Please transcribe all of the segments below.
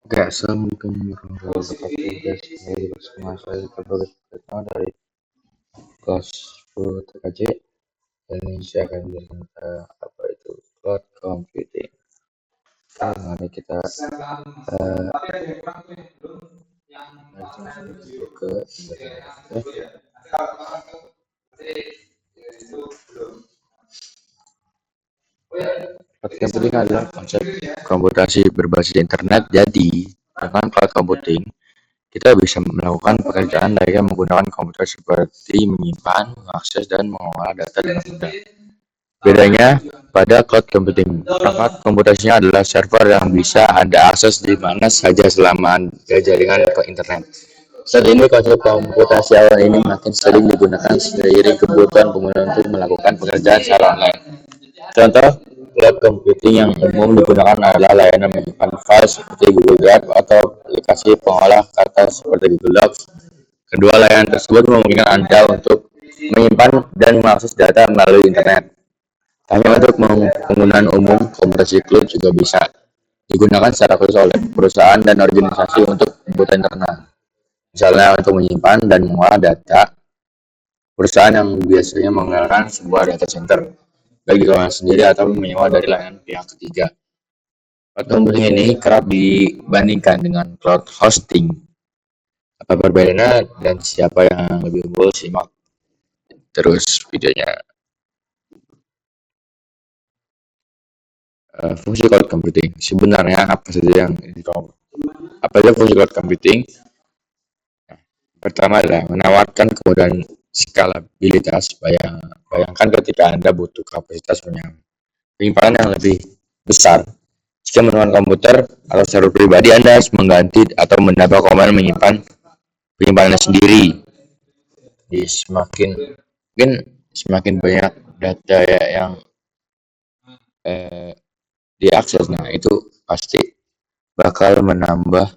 Oke, assalamualaikum warahmatullahi wabarakatuh guys. Kembali bersama saya Bagus Pratama dari kelas 10 TKJ. Dan ini saya akan menjelaskan apa itu cloud computing. Oke, mari kita masuk ke penjelasan. Oke. Cloud computing adalah konsep komputasi berbasis internet. Jadi, dengan cloud computing kita bisa melakukan pekerjaan layaknya menggunakan komputer seperti menyimpan, mengakses, dan mengolah data dengan mudah. Bedanya pada cloud computing, perangkat komputasinya adalah server yang bisa Anda akses di mana saja selama Anda jaringan ke internet. Saat ini konsep komputasi awal ini makin sering digunakan seiring kebutuhan pengguna untuk melakukan pekerjaan secara online. Contoh cloud computing yang umum digunakan adalah layanan menyimpan file seperti Google Drive atau aplikasi pengolah kata seperti Google Docs. Kedua layanan tersebut memungkinkan Anda untuk menyimpan dan mengakses data melalui internet. Hanya untuk penggunaan umum, komputasi cloud juga bisa digunakan secara khusus oleh perusahaan dan organisasi untuk kebutuhan internal. Misalnya untuk menyimpan dan mengolah data, perusahaan yang biasanya menggunakan sebuah data center bagi keperluan sendiri atau menyewa dari layanan pihak ketiga. Cloud computing ini kerap dibandingkan dengan cloud hosting. Apa perbedaannya dan siapa yang lebih unggul? Simak terus videonya. Fungsi cloud computing. Sebenarnya apa saja fungsi cloud computing? Pertama adalah menawarkan kemudahan skalabilitas. Bayangkan ketika Anda butuh kapasitas penyimpanan yang lebih besar. Jika menggunakan komputer atau server pribadi, Anda harus mengganti atau menambah komando penyimpanannya sendiri. Jadi semakin banyak data yang diakses, nah itu pasti bakal menambah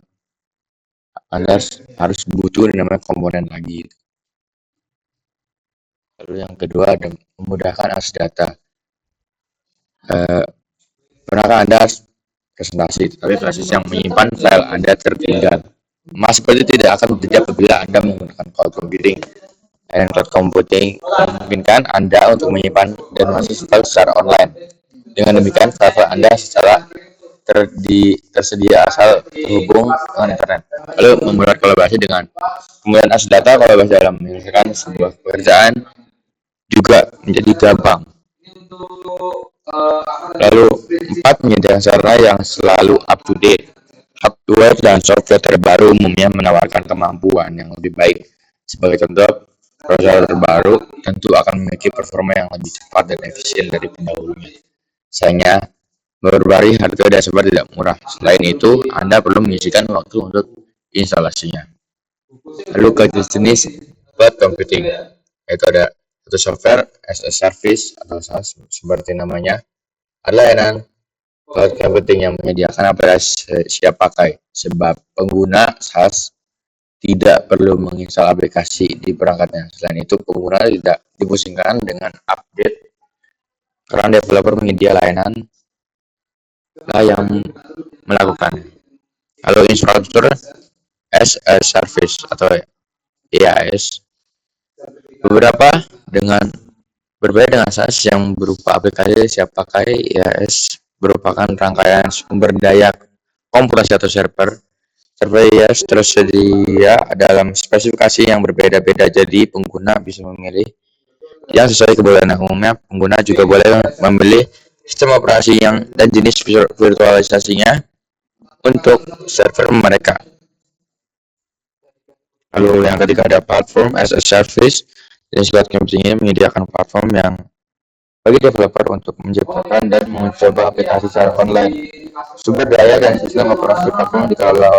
Anda harus butuh namanya komponen lagi. Lalu yang kedua ada memudahkan akses data. Pernahkah Anda presentasi, tapi presentasi yang menyimpan file Anda tertinggal? Mas seperti tidak akan terjadi apabila Anda menggunakan cloud computing. Dan cloud computing memungkinkan Anda untuk menyimpan dan mengakses file secara online. Dengan demikian, file Anda secara tersedia asal terhubung dengan internet. Lalu membuat kolaborasi dengan kemudian akses data, kolaborasi dalam menyelesaikan sebuah pekerjaan juga menjadi gampang. Lalu 4. Menyediakan sarana yang selalu up to date. Hardware dan software terbaru umumnya menawarkan kemampuan yang lebih baik. Sebagai contoh, prosesor terbaru tentu akan memiliki performa yang lebih cepat dan efisien dari pendahulunya. Sayangnya, berbagai hardware dan software tidak murah. Selain itu, Anda perlu menyisihkan waktu untuk instalasinya. Lalu ke jenis cloud computing, yaitu ada satu software as a service atau SaaS seperti namanya, adalah layanan cloud computing yang menyediakan aplikasi siap pakai, sebab pengguna SaaS tidak perlu menginstal aplikasi di perangkatnya. Selain itu, pengguna tidak dipusingkan dengan update karena developer menyedia layanan yang melakukan. Lalu infrastruktur as a service atau IaaS berbeda dengan SaaS yang berupa aplikasi siap pakai. IaaS merupakan rangkaian sumber daya komputasi atau server. Server IaaS tersedia dalam spesifikasi yang berbeda-beda, jadi pengguna bisa memilih yang sesuai kebutuhan. Umumnya, pengguna juga boleh memilih sistem operasi dan jenis virtualisasinya untuk server mereka. Lalu yang ketiga ada platform as a service. Jenis cloud computing ini menyediakan platform yang bagi developer untuk menciptakan dan mencoba aplikasi secara online. Sumber daya dan sistem operasi platform dikelola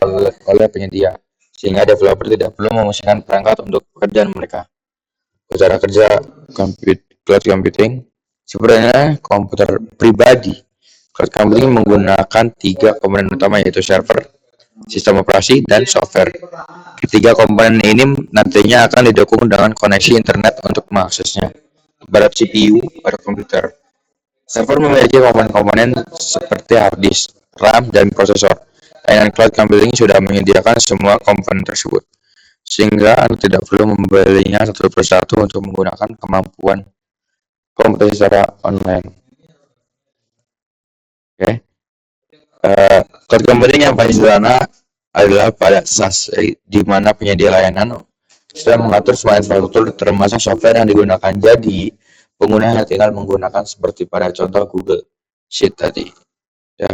oleh penyedia, sehingga developer tidak perlu memusingkan perangkat untuk pekerjaan mereka. Cara kerja cloud computing sebenarnya komputer pribadi. Cloud computing menggunakan 3 komponen utama, yaitu server, sistem operasi, dan software. Ketiga komponen ini nantinya akan didukung dengan koneksi internet untuk mengaksesnya. Ibarat CPU pada komputer, server memiliki komponen-komponen seperti hard disk, RAM, dan prosesor. Layanan cloud computing sudah menyediakan semua komponen tersebut, sehingga Anda tidak perlu membelinya satu persatu untuk menggunakan kemampuan komputer secara online. Oke, cloud computing yang paling sederhana adalah pada SaaS, di mana penyedia layanan sudah mengatur semua infrastruktur termasuk software yang digunakan. Jadi, pengguna hanya tinggal menggunakan seperti pada contoh Google Sheet tadi. Ya,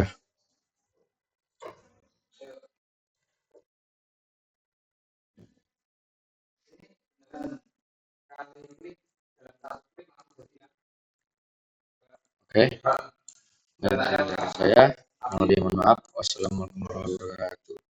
oke. Dan dari saya, mohon maaf. Wassalamualaikum warahmatullahi wabarakatuh.